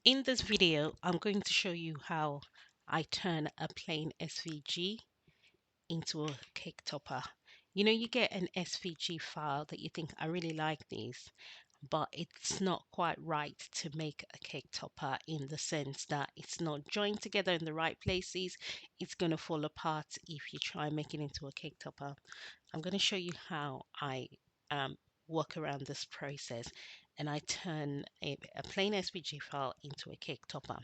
In this video, I'm going to show you how I turn a plain SVG into a cake topper. You know, you get an SVG file that you think, I really like these, but it's not quite right to make a cake topper in the sense that it's not joined together in the right places. It's going to fall apart if you try and make it into a cake topper. I'm going to show you how I work around this process and I turn a plain SVG file into a cake topper.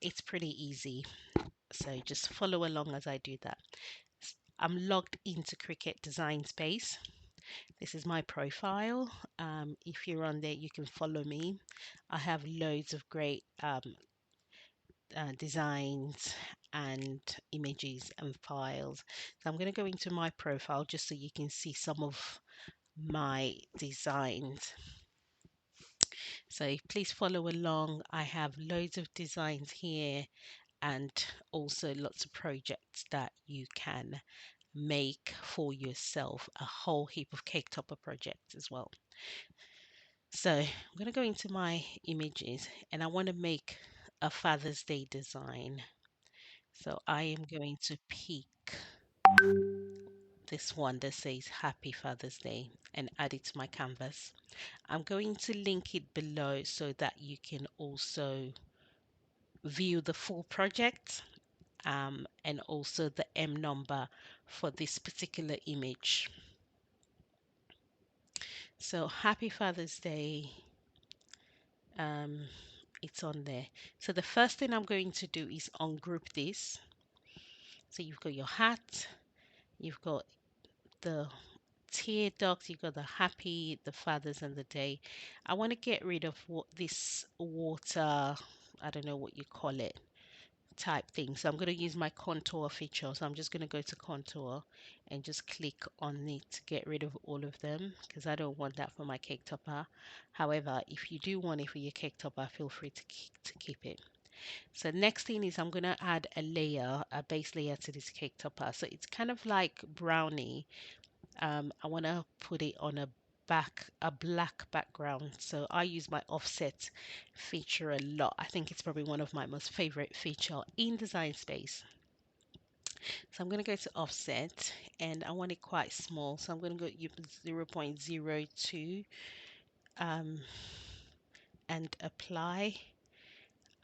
It's pretty easy, so just follow along as I do that. I'm logged into Cricut Design Space. This is my profile. If you're on there, you can follow me. I have loads of great designs and images and files. So I'm going to go into my profile just so you can see some of my designs. So please follow along. I have loads of designs here and also lots of projects that you can make for yourself, a whole heap of cake topper projects as well. So I'm going to go into my images and I want to make a Father's Day design. So I am going to pick this one that says Happy Father's Day and add it to my canvas. I'm going to link it below so that you can also view the full project and also the M number for this particular image. So Happy Father's Day, it's on there. So the first thing I'm going to do is ungroup this. So you've got your hat, you've got the tear ducts, you've got the happy, the fathers and the day. I want to get rid of what this water, I don't know what you call it, type thing. So I'm going to use my contour feature. So I'm just going to go to contour and just click on it to get rid of all of them because I don't want that for my cake topper. However, if you do want it for your cake topper, feel free to keep it. So next thing is I'm going to add a layer, a base layer to this cake topper. So it's kind of like brownie. I want to put it on a black background. So I use my offset feature a lot. I think it's probably one of my most favorite feature in Design Space. So I'm going to go to offset and I want it quite small. So I'm going to go 0.02 and apply.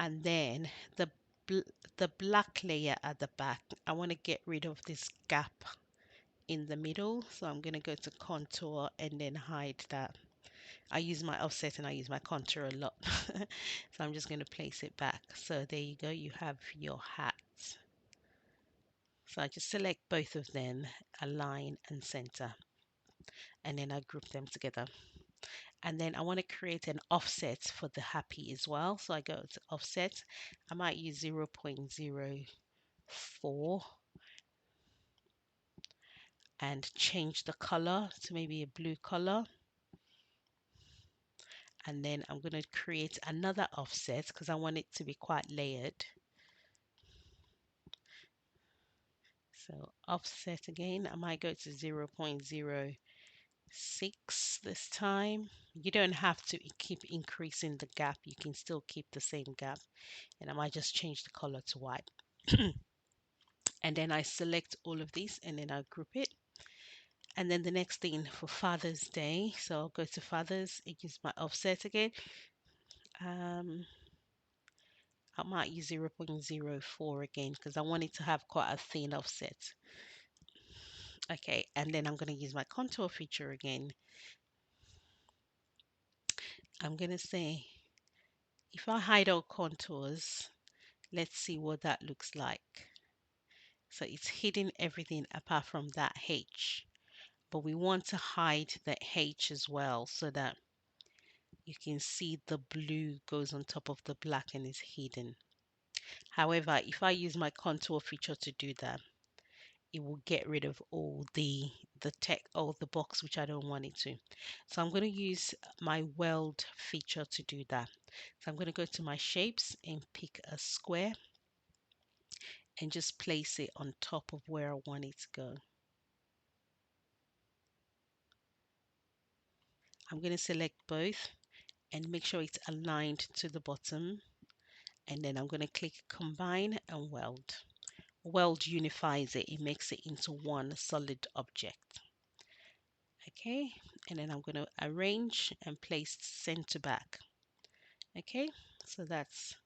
And then the the black layer at the back, I want to get rid of this gap in the middle. So I'm going to go to contour and then hide that. I use my offset and I use my contour a lot. So I'm just going to place it back. So there you go. You have your hat. So I just select both of them, align and center, and then I group them together. And then I want to create an offset for the happy as well. So I go to offset. I might use 0.04 and change the color to maybe a blue color. And then I'm going to create another offset because I want it to be quite layered. So offset again, I might go to 0.06 this time. You don't have to keep increasing the gap. You can still keep the same gap. And I might just change the color to white. And then I select all of these and then I group it. And then the next thing for Father's Day. So I'll go to Father's and use my offset again. I might use 0.04 again because I want it to have quite a thin offset. Okay, and then I'm going to use my contour feature again. I'm going to say, if I hide all contours, let's see what that looks like. So it's hidden everything apart from that H. But we want to hide the H as well so that you can see the blue goes on top of the black and is hidden. However, if I use my contour feature to do that, it will get rid of all the all the box which I don't want it to. So I'm going to use my Weld feature to do that. So I'm going to go to my shapes and pick a square and just place it on top of where I want it to go. I'm going to select both and make sure it's aligned to the bottom. and then I'm going to click combine and weld. Weld unifies it, it makes it into one solid object. Okay, and then I'm going to arrange and place center back. Okay, so that's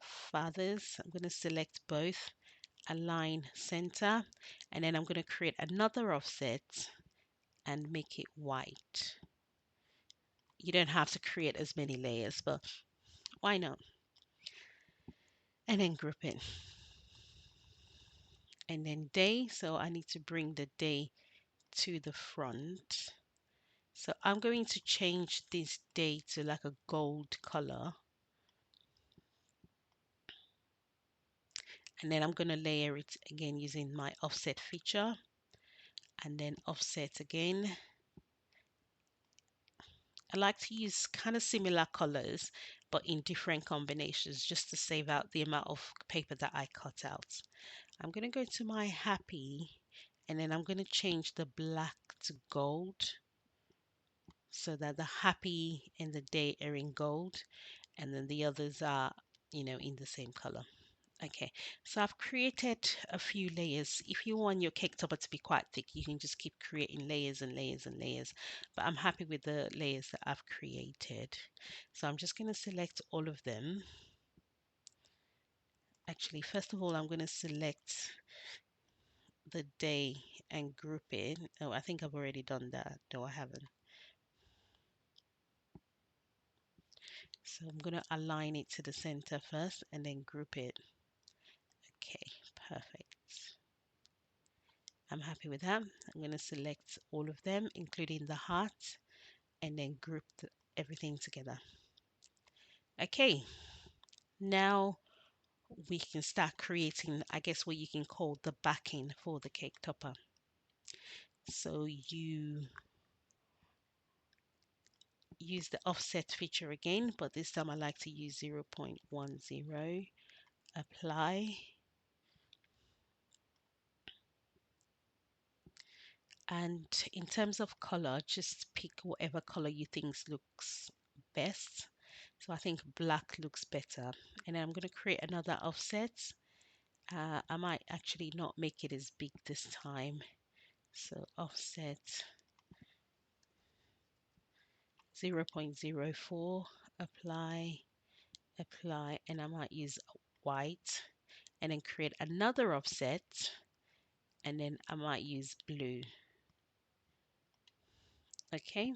fathers. I'm going to select both, align center, and then I'm going to create another offset and make it white. You don't have to create as many layers, but why not? And then group it. And then day, so I need to bring the day to the front. So I'm going to change this day to like a gold color. And then I'm going to layer it again using my offset feature. And then offset again. I like to use kind of similar colors, but in different combinations, just to save out the amount of paper that I cut out. I'm going to go to my happy, and then I'm going to change the black to gold so that the happy and the day are in gold, and then the others are, in the same color. Okay, so I've created a few layers. If you want your cake topper to be quite thick, you can just keep creating layers and layers and layers. But I'm happy with the layers that I've created. So I'm just going to select all of them. Actually, first of all, I'm going to select the day and group it. Oh, I think I've already done that. No, I haven't. So I'm going to align it to the center first and then group it. Okay, perfect. I'm happy with that. I'm going to select all of them, including the heart, and then group everything together. Okay, now we can start creating, I guess, what you can call the backing for the cake topper. So you use the offset feature again, but this time I like to use 0.10. Apply. And in terms of color, just pick whatever color you think looks best. So I think black looks better. And I'm going to create another offset. I might actually not make it as big this time. So offset 0.04, apply, apply, and I might use white, and then create another offset, and then I might use blue. Okay.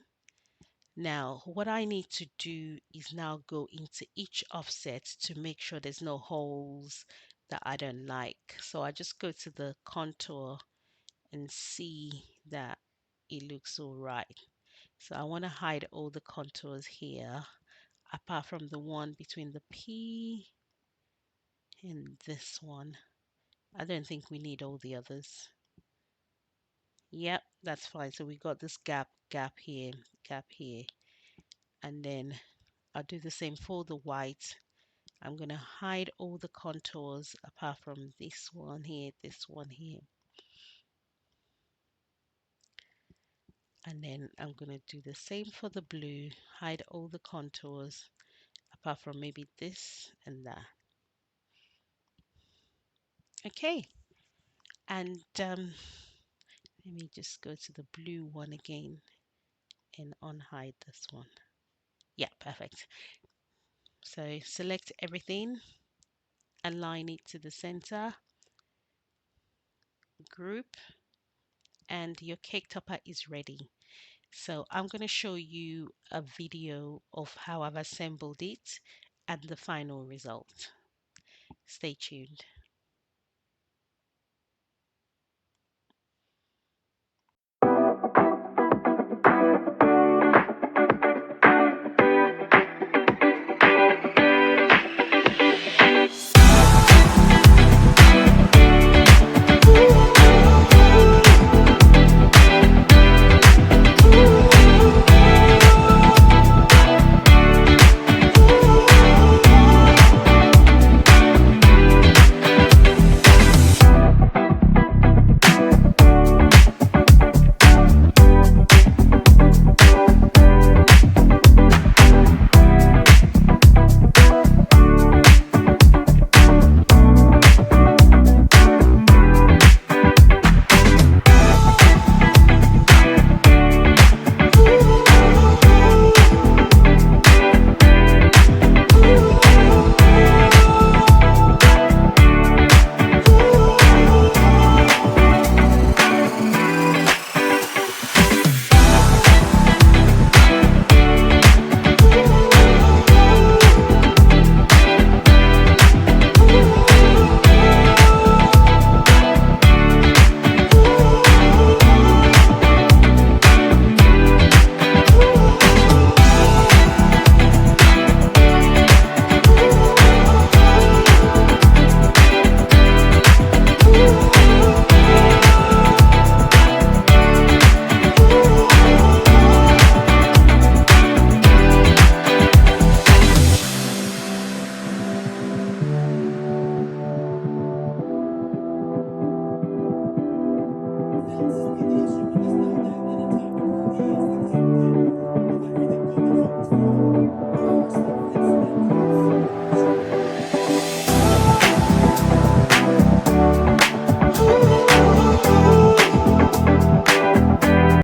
Now, what I need to do is now go into each offset to make sure there's no holes that I don't like. So I just go to the contour and see that it looks all right. So I want to hide all the contours here, apart from the one between the P and this one. I don't think we need all the others. Yep, that's fine. So we got this gap here, and then I'll do the same for the white. I'm going to hide all the contours apart from this one here, this one here. And then I'm going to do the same for the blue, hide all the contours apart from maybe this and that. Okay, and let me just go to the blue one again and unhide this one. Yeah, perfect. So select everything, align it to the center, group, and your cake topper is ready. So I'm going to show you a video of how I've assembled it and the final result. Stay tuned.